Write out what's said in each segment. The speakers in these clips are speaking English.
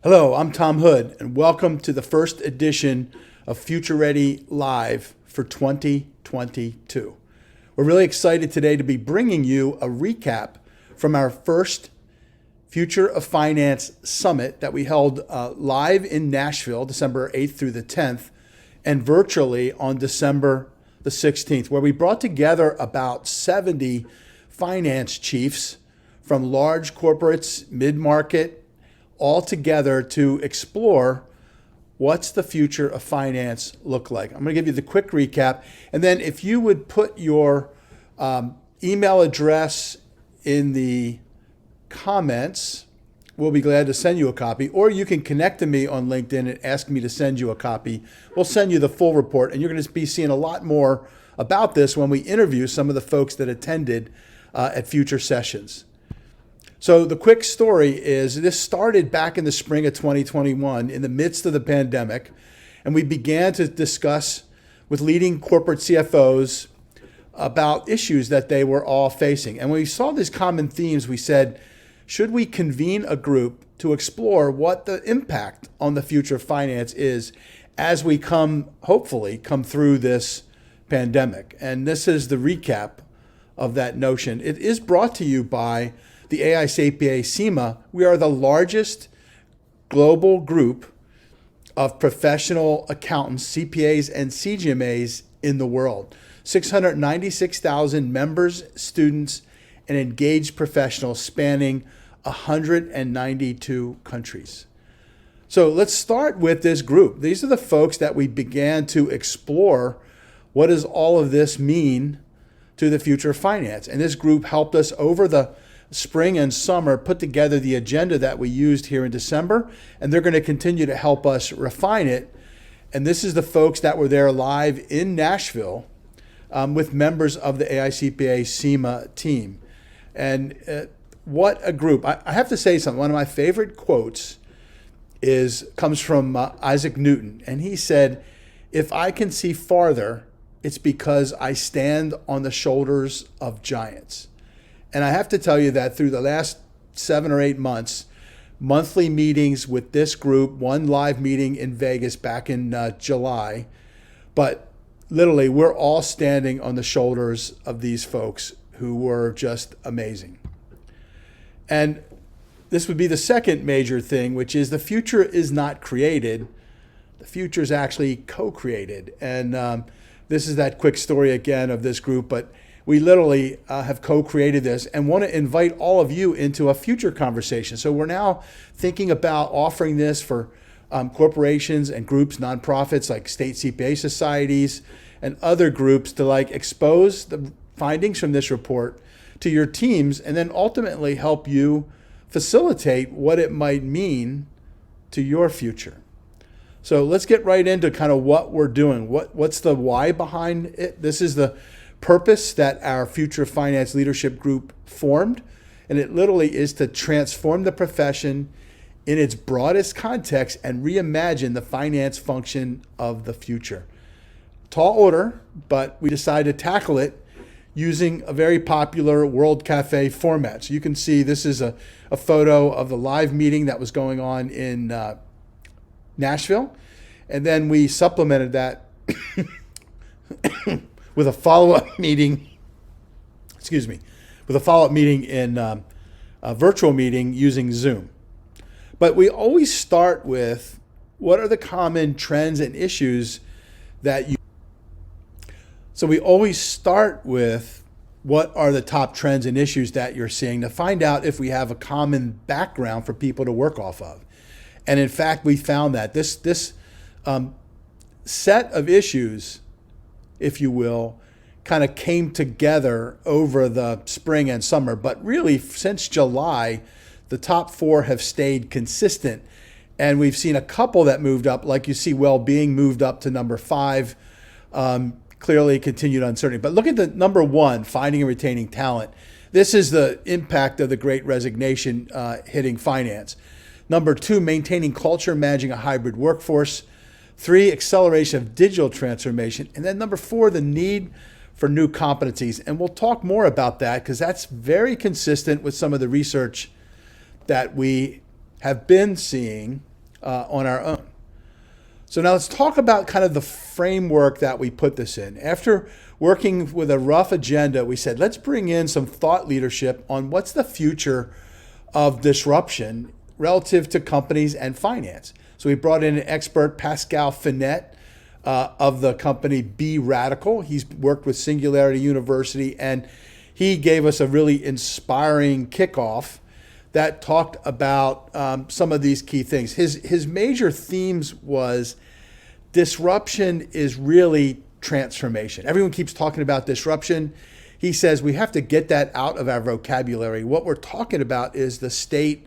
Hello, I'm Tom Hood, and welcome to the first edition of FutureReady Live for 2022. We're really excited today to be bringing you a recap from our first Future of Finance Summit that we held live in Nashville, December 8th through the 10th, and virtually on December the 16th, where we brought together about 70 finance chiefs from large corporates, mid-market, all together to explore what's the future of finance look like. I'm going to give you the quick recap, and then if you would put your email address in the comments, we'll be glad to send you a copy, or you can connect to me on LinkedIn and ask me to send you a copy. We'll send you the full report, and you're going to be seeing a lot more about this when we interview some of the folks that attended at future sessions. So the quick story is this started back in the spring of 2021 in the midst of the pandemic, and we began to discuss with leading corporate CFOs about issues that they were all facing. And when we saw these common themes, we said, should we convene a group to explore what the impact on the future of finance is as we hopefully come through this pandemic? And this is the recap of that notion. It is brought to you by the AICPA CIMA. We are the largest global group of professional accountants, CPAs, and CGMAs in the world. 696,000 members, students, and engaged professionals spanning 192 countries. So let's start with this group. These are the folks that we began to explore what does all of this mean to the future of finance. And this group helped us over the spring and summer put together the agenda that we used here in December, and they're going to continue to help us refine it. And this is the folks that were there live in Nashville with members of the AICPA CIMA team. And what a group. I have to say something. One of my favorite quotes comes from Isaac Newton, and he said, "If I can see farther, it's because I stand on the shoulders of giants." And I have to tell you that through the last 7 or 8 months, monthly meetings with this group, one live meeting in Vegas back in July, but literally we're all standing on the shoulders of these folks who were just amazing. And this would be the second major thing, which is the future is not created. The future is actually co-created. And this is that quick story again of this group, but we literally have co-created this and want to invite all of you into a future conversation. So we're now thinking about offering this for corporations and groups, nonprofits like state CPA societies and other groups to expose the findings from this report to your teams and then ultimately help you facilitate what it might mean to your future. So let's get right into kind of what we're doing. What's the why behind it? This is the purpose that our Future Finance Leadership Group formed, and it literally is to transform the profession in its broadest context and reimagine the finance function of the future. Tall order, but we decided to tackle it using a very popular World Cafe format. So you can see this is a photo of the live meeting that was going on in Nashville, and then we supplemented that with a follow-up meeting, in a virtual meeting using Zoom. But we always start with what are the common trends and issues So we always start with what are the top trends and issues that you're seeing to find out if we have a common background for people to work off of. And in fact, we found that this set of issues, if you will, kind of came together over the spring and summer. But really, since July, the top 4 have stayed consistent. And we've seen a couple that moved up, like you see well-being moved up to number 5, clearly continued uncertainty. But look at the number 1, finding and retaining talent. This is the impact of the Great Resignation hitting finance. Number 2, maintaining culture, managing a hybrid workforce. 3, acceleration of digital transformation. And then number 4, the need for new competencies. And we'll talk more about that because that's very consistent with some of the research that we have been seeing on our own. So now let's talk about kind of the framework that we put this in. After working with a rough agenda, we said, let's bring in some thought leadership on what's the future of disruption relative to companies and finance. So we brought in an expert, Pascal Finette, of the company Be Radical. He's worked with Singularity University, and he gave us a really inspiring kickoff that talked about some of these key things. His major themes was disruption is really transformation. Everyone keeps talking about disruption. He says we have to get that out of our vocabulary. What we're talking about is the state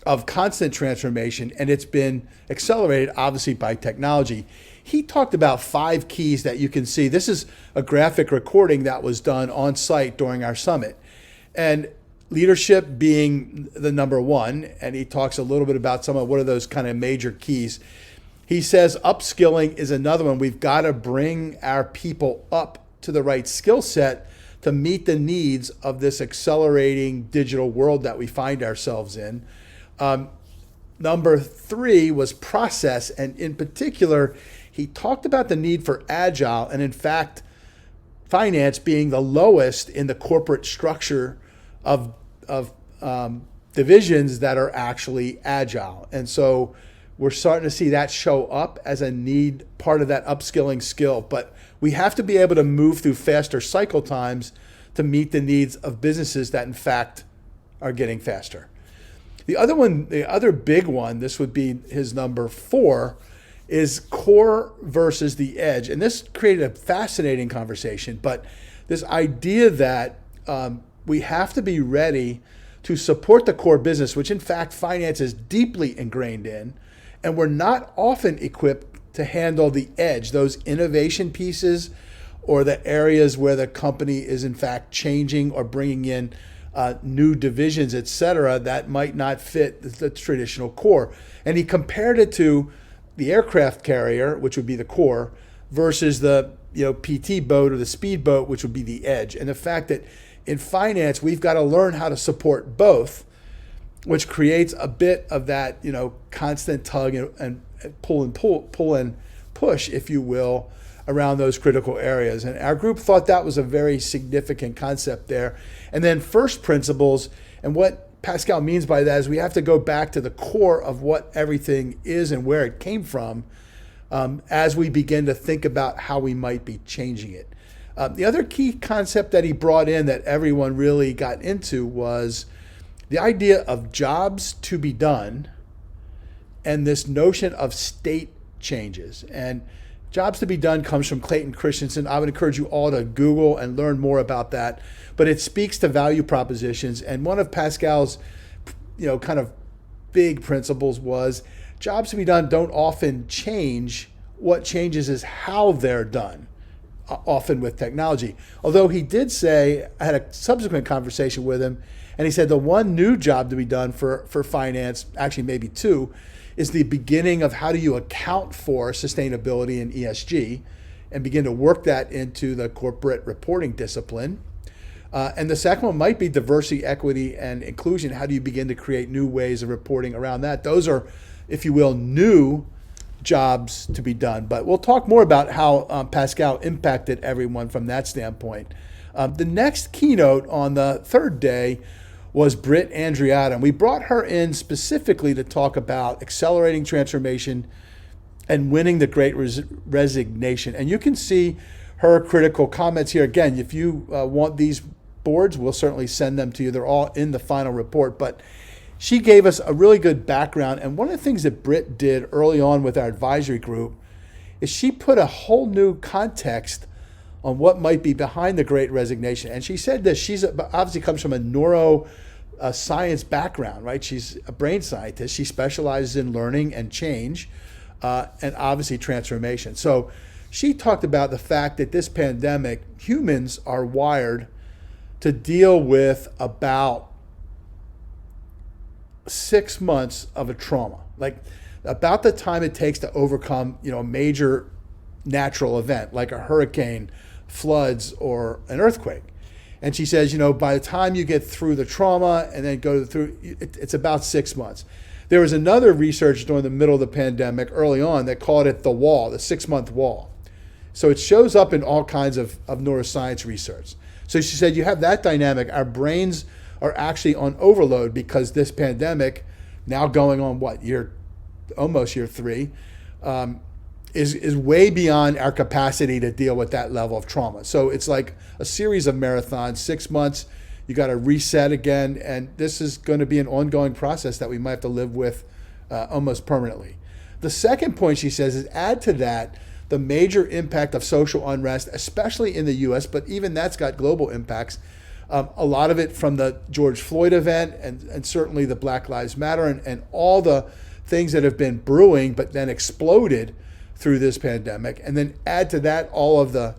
of constant transformation, and it's been accelerated, obviously, by technology. He talked about 5 keys that you can see. This is a graphic recording that was done on site during our summit. And leadership being the number one, and he talks a little bit about some of what are those kind of major keys. He says upskilling is another one. We've got to bring our people up to the right skill set to meet the needs of this accelerating digital world that we find ourselves in. Number 3 was process, and in particular, he talked about the need for agile, and in fact, finance being the lowest in the corporate structure of divisions that are actually agile. And so we're starting to see that show up as a need, part of that upskilling skill. But we have to be able to move through faster cycle times to meet the needs of businesses that in fact are getting faster. The other big one, this would be his number 4, is core versus the edge. And this created a fascinating conversation, but this idea that we have to be ready to support the core business, which in fact finance is deeply ingrained in, and we're not often equipped to handle the edge, those innovation pieces or the areas where the company is in fact changing or bringing in new divisions, et cetera, that might not fit the traditional core. And he compared it to the aircraft carrier, which would be the core, versus the PT boat or the speedboat, which would be the edge. And the fact that in finance, we've got to learn how to support both, which creates a bit of that, constant tug and pull and push, if you will, around those critical areas. And our group thought that was a very significant concept there. And then first principles, and what Pascal means by that is we have to go back to the core of what everything is and where it came from as we begin to think about how we might be changing it. The other key concept that he brought in that everyone really got into was the idea of jobs to be done and this notion of state changes. And jobs to be done comes from Clayton Christensen. I would encourage you all to Google and learn more about that. But it speaks to value propositions. And one of Pascal's, kind of big principles was jobs to be done don't often change. What changes is how they're done, often with technology. Although he did say, I had a subsequent conversation with him, and he said the one new job to be done for finance, actually maybe 2, is the beginning of how do you account for sustainability and ESG and begin to work that into the corporate reporting discipline. And the second one might be diversity, equity, and inclusion. How do you begin to create new ways of reporting around that? Those are, if you will, new jobs to be done. But we'll talk more about how Pascal impacted everyone from that standpoint. The next keynote on the 3rd day was Britt Andriotta. And we brought her in specifically to talk about accelerating transformation and winning the Great Resignation. And you can see her critical comments here. Again, if you want these boards, we'll certainly send them to you. They're all in the final report. But she gave us a really good background. And one of the things that Britt did early on with our advisory group is she put a whole new context on what might be behind the Great Resignation. And she said this, she's obviously comes from a neuroscience background, right? She's a brain scientist. She specializes in learning and change and obviously transformation. So she talked about the fact that this pandemic, humans are wired to deal with about 6 months of a trauma, like about the time it takes to overcome, a major natural event like a hurricane, floods, or an earthquake. And she says, by the time you get through the trauma and then go through, it's about 6 months. There was another research during the middle of the pandemic early on that called it the wall, the 6-month wall. So it shows up in all kinds of neuroscience research. So she said you have that dynamic. Our brains are actually on overload because this pandemic, now going on almost year 3, is way beyond our capacity to deal with that level of trauma. So it's like a series of marathons, 6 months, you got to reset again. And this is going to be an ongoing process that we might have to live with almost permanently. The second point she says is add to that the major impact of social unrest, especially in the US, but even that's got global impacts. A lot of it from the George Floyd event and certainly the Black Lives Matter and all the things that have been brewing but then exploded through this pandemic. And then add to that all of the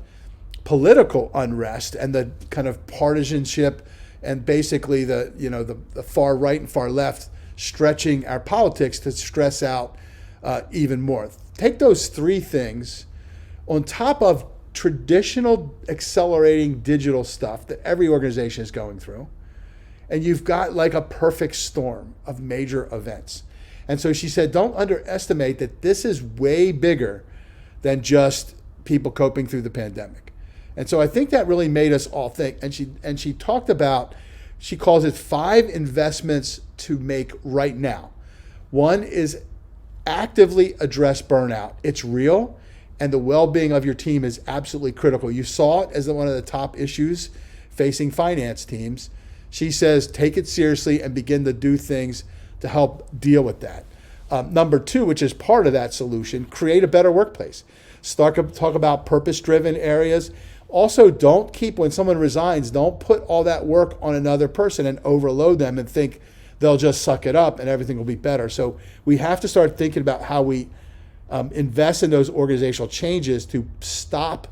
political unrest and the kind of partisanship and basically the far right and far left stretching our politics to stress out even more. Take those 3 things on top of traditional accelerating digital stuff that every organization is going through, and you've got like a perfect storm of major events. And so she said, don't underestimate that this is way bigger than just people coping through the pandemic. And so I think that really made us all think. And she talked about, she calls it 5 investments to make right now. One is actively address burnout. It's real, and the well-being of your team is absolutely critical. You saw it as one of the top issues facing finance teams. She says, take it seriously and begin to do things to help deal with that. Number 2, which is part of that solution, create a better workplace. Talk about purpose-driven areas. Also, don't keep, when someone resigns, don't put all that work on another person and overload them and think they'll just suck it up and everything will be better. So we have to start thinking about how we invest in those organizational changes to stop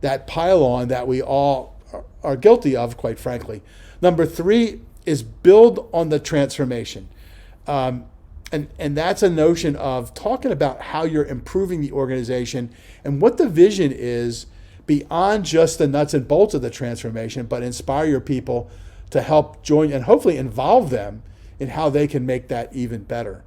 that pile-on that we all are guilty of, quite frankly. Number 3 is build on the transformation. And that's a notion of talking about how you're improving the organization and what the vision is beyond just the nuts and bolts of the transformation, but inspire your people to help join and hopefully involve them in how they can make that even better.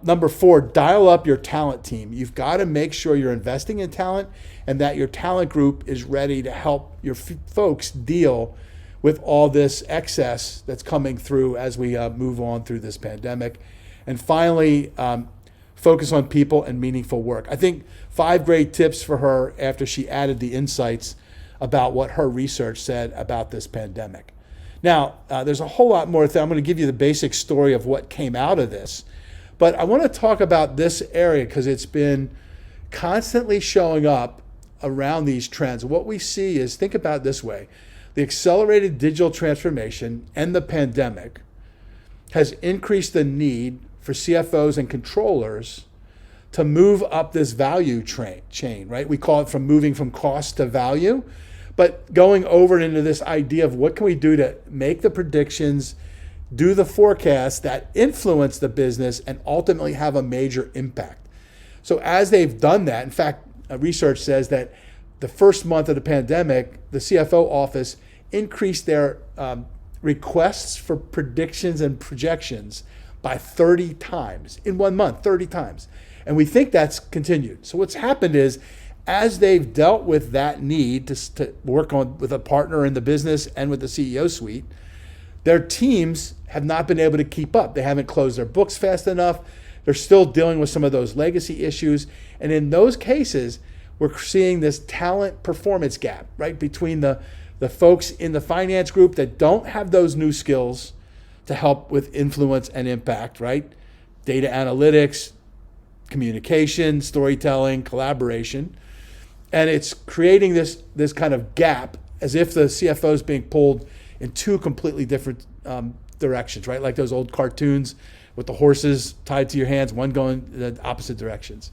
Number 4, dial up your talent team. You've got to make sure you're investing in talent and that your talent group is ready to help your folks deal with all this excess that's coming through as we move on through this pandemic. And finally, focus on people and meaningful work. I think 5 great tips for her after she added the insights about what her research said about this pandemic. Now, there's a whole lot more. I'm going to give you the basic story of what came out of this. But I want to talk about this area because it's been constantly showing up around these trends. What we see is, think about it this way, the accelerated digital transformation and the pandemic has increased the need for CFOs and controllers to move up this value chain, right? We call it from moving from cost to value, but going over into this idea of what can we do to make the predictions, do the forecasts that influence the business and ultimately have a major impact. So as they've done that, in fact, research says that the first month of the pandemic, the CFO office increased their requests for predictions and projections by 30 times in 1 month, 30 times. And we think that's continued. So what's happened is, as they've dealt with that need to work on with a partner in the business and with the CEO suite, their teams have not been able to keep up. They haven't closed their books fast enough. They're still dealing with some of those legacy issues. And in those cases, we're seeing this talent performance gap, right, between the folks in the finance group that don't have those new skills to help with influence and impact, right? Data analytics, communication, storytelling, collaboration. And it's creating this kind of gap as if the CFO is being pulled in 2 completely different directions, right? Like those old cartoons with the horses tied to your hands, one going the opposite directions.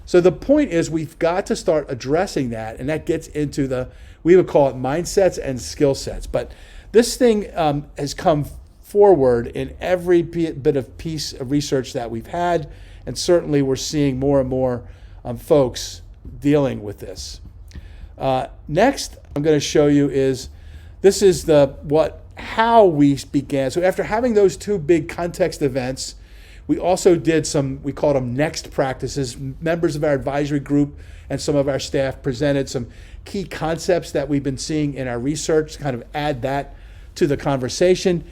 So the point is, we've got to start addressing that, and that gets into we would call it mindsets and skill sets. But this thing has come forward in every bit of piece of research that we've had, and certainly we're seeing more and more folks dealing with this. Next, I'm going to show you this is how we began. So after having those 2 big context events, We also did some, we called them next practices. Members of our advisory group and some of our staff presented some key concepts that we've been seeing in our research, kind of add that to the conversation.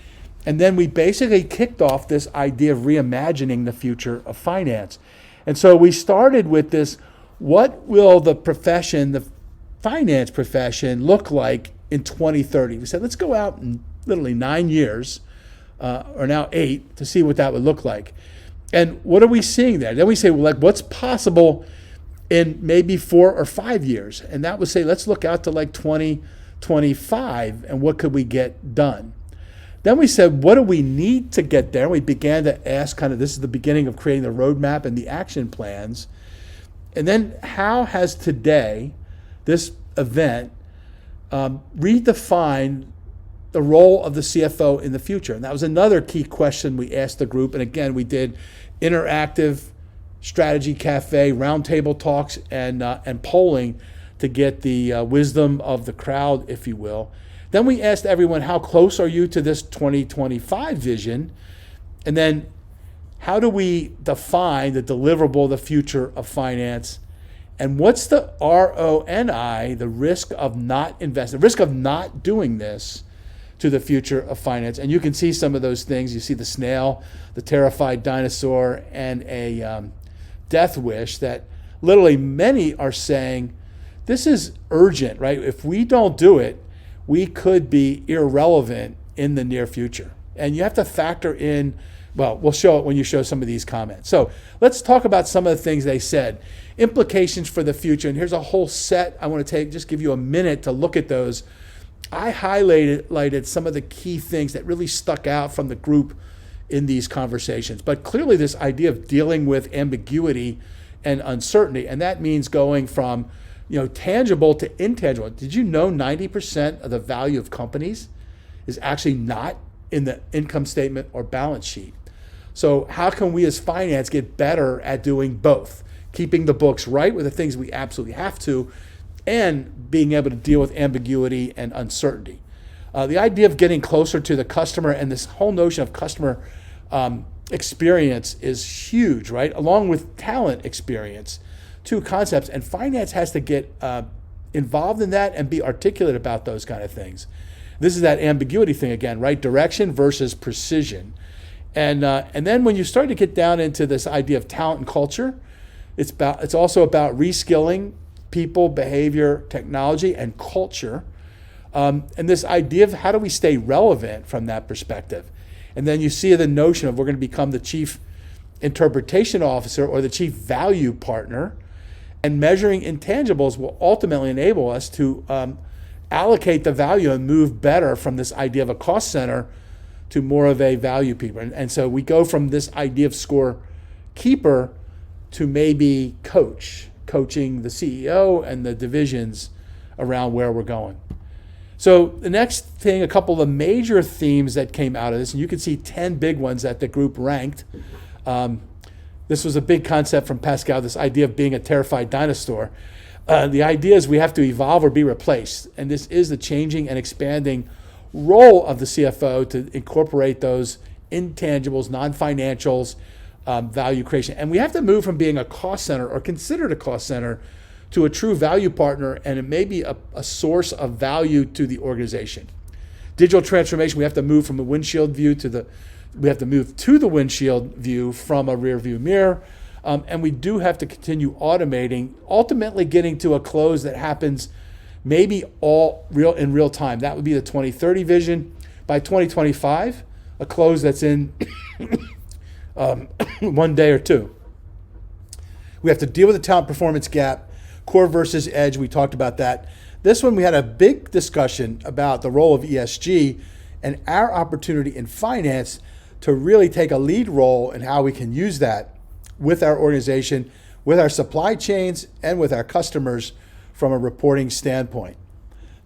And then we basically kicked off this idea of reimagining the future of finance. And so we started with this, what will the profession, the finance profession, look like in 2030? We said, let's go out in literally 9 years, or now 8, to see what that would look like. And what are we seeing there? Then we say, well, like, what's possible in maybe 4 or 5 years? And that would say, let's look out to like 2025, and what could we get done? Then we said, what do we need to get there? And we began to ask, kind of, this is the beginning of creating the roadmap and the action plans. And then how has today, this event, redefined the role of the CFO in the future? And that was another key question we asked the group. And again, we did interactive strategy cafe, roundtable talks, and polling to get the wisdom of the crowd, if you will. Then we asked everyone, how close are you to this 2025 vision? And then how do we define the deliverable, the future of finance? And what's the RONI, the risk of not investing, the risk of not doing this to the future of finance? And you can see some of those things. You see the snail, the terrified dinosaur, and a death wish that literally many are saying, this is urgent, right? If we don't do it, we could be irrelevant in the near future. And you have to factor in, well, we'll show it when you show some of these comments. So let's talk about some of the things they said. Implications for the future. And here's a whole set. I want to just give you a minute to look at those. I highlighted some of the key things that really stuck out from the group in these conversations. But clearly this idea of dealing with ambiguity and uncertainty, and that means going from tangible to intangible. Did you know 90% of the value of companies is actually not in the income statement or balance sheet? So how can we as finance get better at doing both? Keeping the books right with the things we absolutely have to, and being able to deal with ambiguity and uncertainty. The idea of getting closer to the customer and this whole notion of customer experience is huge, right? Along with talent experience. Two concepts, and finance has to get involved in that and be articulate about those kind of things. This is that ambiguity thing again, right? Direction versus precision. And then when you start to get down into this idea of talent and culture, it's also about reskilling people, behavior, technology, and culture. And this idea of how do we stay relevant from that perspective. And then you see the notion of we're going to become the chief interpretation officer or the chief value partner. And measuring intangibles will ultimately enable us to allocate the value and move better from this idea of a cost center to more of a value keeper. And so we go from this idea of score keeper to maybe coaching the CEO and the divisions around where we're going. So the next thing, a couple of the major themes that came out of this, and you can see 10 big ones that the group ranked. This was a big concept from Pascal, this idea of being a terrified dinosaur. The idea is we have to evolve or be replaced. And this is the changing and expanding role of the CFO to incorporate those intangibles, non-financials, value creation. And we have to move from being a cost center or considered a cost center to a true value partner, and it may be a source of value to the organization. Digital transformation, we have to move from a windshield view to the windshield view from a rear view mirror. And we do have to continue automating, ultimately getting to a close that happens maybe in real time. That would be the 2030 vision. By 2025, a close that's in 1 day or 2. We have to deal with the talent performance gap, core versus edge. We talked about that. This one, we had a big discussion about the role of ESG and our opportunity in finance to really take a lead role in how we can use that with our organization, with our supply chains, and with our customers from a reporting standpoint.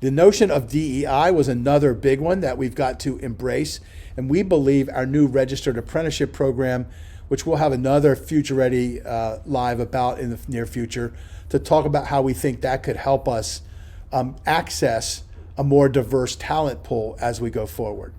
The notion of DEI was another big one that we've got to embrace, and we believe our new registered apprenticeship program, which we'll have another FutureReady live about in the near future, to talk about how we think that could help us access a more diverse talent pool as we go forward.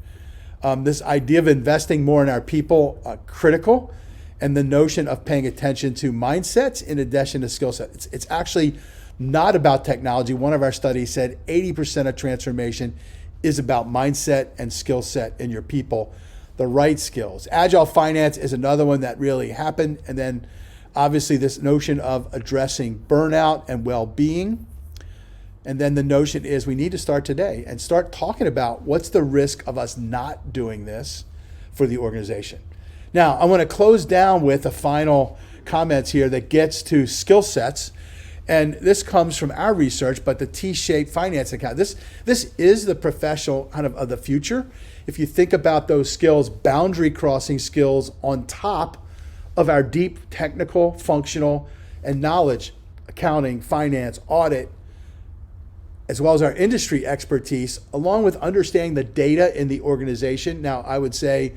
This idea of investing more in our people, critical. and the notion of paying attention to mindsets in addition to skill sets. It's actually not about technology. One of our studies said 80% of transformation is about mindset and skill set in your people, the right skills. Agile finance is another one that really happened. And then obviously this notion of addressing burnout and well-being. And then the notion is we need to start today and start talking about what's the risk of us not doing this for the organization. Now, I want to close down with the final comments here that gets to skill sets. And this comes from our research, but the T-shaped finance account. This is the professional kind of the future. If you think about those skills, boundary crossing skills on top of our deep technical, functional, and knowledge, accounting, finance, audit, as well as our industry expertise, along with understanding the data in the organization. Now, I would say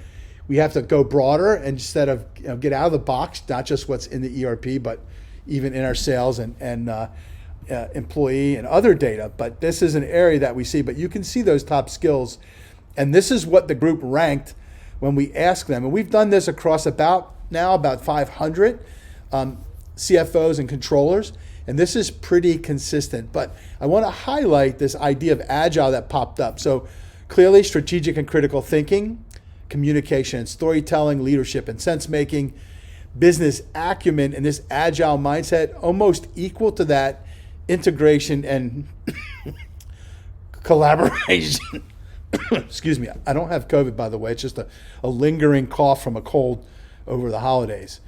we have to go broader and instead of get out of the box, not just what's in the ERP, but even in our sales and employee and other data. But this is an area that we see, but you can see those top skills. And this is what the group ranked when we asked them. And we've done this across about 500 CFOs and controllers. And this is pretty consistent. But I want to highlight this idea of agile that popped up. So clearly strategic and critical thinking, communication and storytelling, leadership and sense making, business acumen, and this agile mindset almost equal to that integration and collaboration. Excuse me, I don't have COVID, by the way. It's just a lingering cough from a cold over the holidays.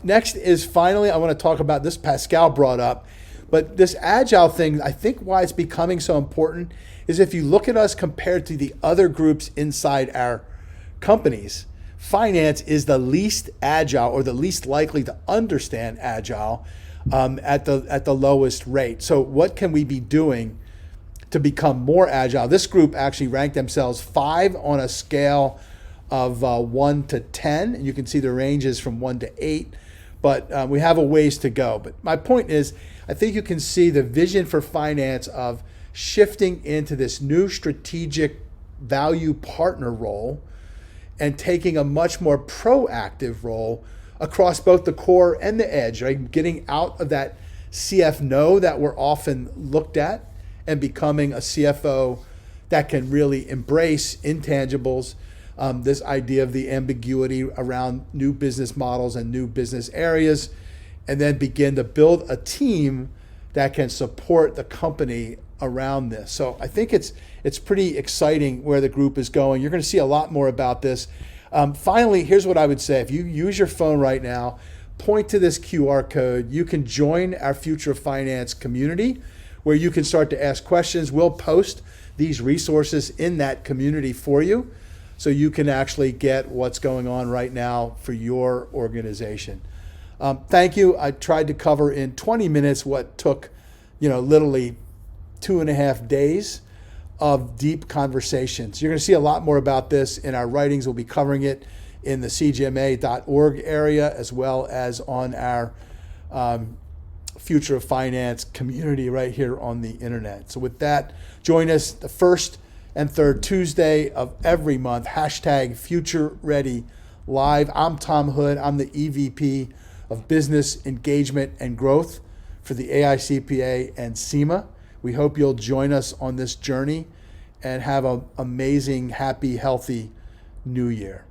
Next is finally, I want to talk about this Pascal brought up, but this agile thing, I think why it's becoming so important is if you look at us compared to the other groups inside our companies, finance is the least agile or the least likely to understand agile at the lowest rate. So what can we be doing to become more agile? This group actually ranked themselves 5 on a scale of 1 to 10. And you can see the ranges from 1 to 8, but we have a ways to go. But my point is, I think you can see the vision for finance of shifting into this new strategic value partner role and taking a much more proactive role across both the core and the edge, right? Getting out of that CF no that we're often looked at and becoming a CFO that can really embrace intangibles, this idea of the ambiguity around new business models and new business areas, and then begin to build a team that can support the company around this. So I think it's pretty exciting where the group is going. You're going to see a lot more about this. Finally, here's what I would say. If you use your phone right now, point to this QR code. You can join our Future Finance community where you can start to ask questions. We'll post these resources in that community for you so you can actually get what's going on right now for your organization. Thank you. I tried to cover in 20 minutes what took, literally 2.5 days of deep conversations. You're going to see a lot more about this in our writings. We'll be covering it in the cgma.org area as well as on our Future of Finance community right here on the internet. So with that, join us the first and third Tuesday of every month, #FutureReady Live. I'm Tom Hood. I'm the EVP of Business Engagement and Growth for the AICPA and SEMA. We hope you'll join us on this journey and have an amazing, happy, healthy new year.